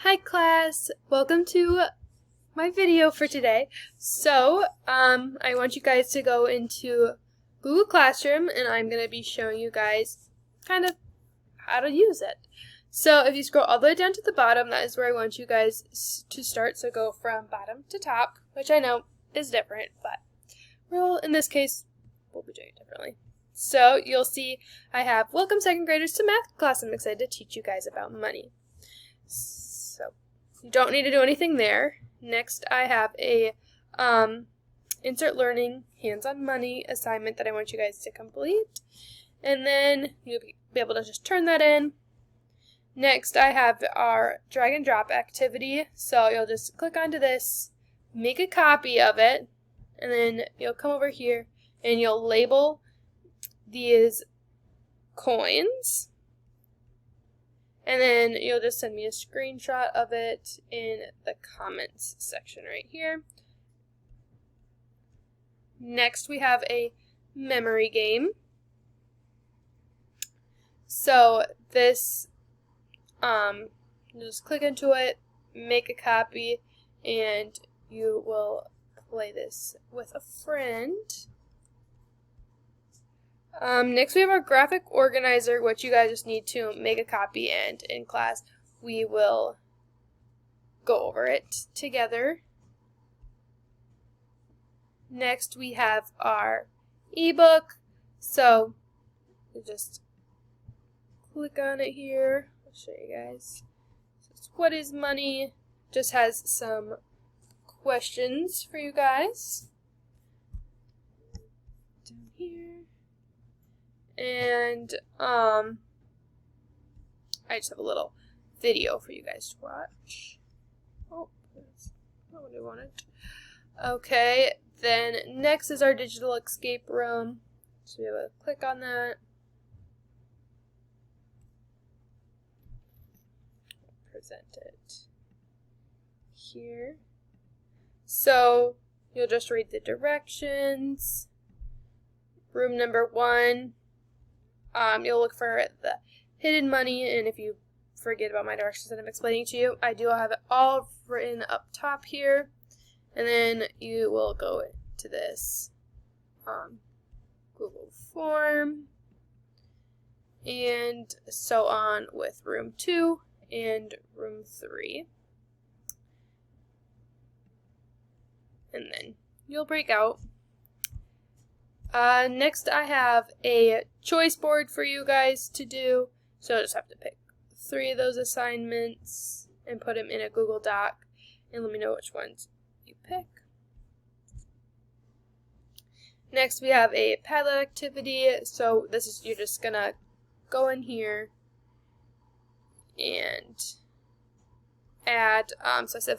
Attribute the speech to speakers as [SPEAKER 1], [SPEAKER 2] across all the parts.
[SPEAKER 1] Hi class, welcome to my video for today. So, I want you guys to go into Google Classroom and I'm going to be showing you guys kind of how to use it. So if you scroll all the way down to the bottom, that is where I want you guys to start. So go from bottom to top, which I know is different, but in this case, we'll be doing it differently. So you'll see I have welcome second graders to math class. I'm excited to teach you guys about money. So you don't need to do anything there. Next I have a insert learning hands-on money assignment that I want you guys to complete. And then you'll be able to just turn that in. Next I have our drag and drop activity. So you'll just click onto this, make a copy of it, and then you'll come over here and you'll label these coins. And then you'll just send me a screenshot of it in the comments section right here. Next we have a memory game. So this, you just click into it, make a copy, and you will play this with a friend. Next we have our graphic organizer, which you guys just need to make a copy, and in class we will go over it together. Next we have our ebook, so you just click on it here. I'll show you guys. So what is money? Just has some questions for you guys down here. And I just have a little video for you guys to watch. Oh, that's not what I wanted. Okay, then next is our digital escape room. So we will click on that. Present it here. So you'll just read the directions. Room number 1. You'll look for the hidden money, and if you forget about my directions that I'm explaining to you, I do have it all written up top here. And then you will go to this Google form, and so on with room 2 and room 3. And then you'll break out. Next I have a choice board for you guys to do. So you'll just have to pick 3 of those assignments and put them in a Google Doc and let me know which ones you pick. Next we have a Padlet activity. So this is, you're just gonna go in here and add, so I said,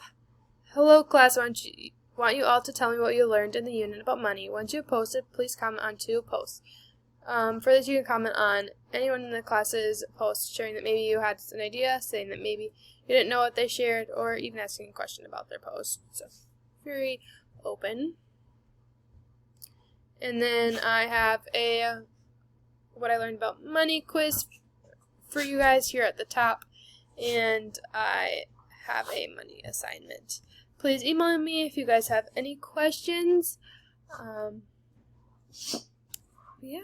[SPEAKER 1] hello class, want you all to tell me what you learned in the unit about money. Once you post it, please comment on 2 posts. For this, you can comment on anyone in the class's post, sharing that maybe you had an idea, saying that maybe you didn't know what they shared, or even asking a question about their post. So, very open. And then I have a what I learned about money quiz for you guys here at the top, and I have a money assignment. Please email me if you guys have any questions. Yeah.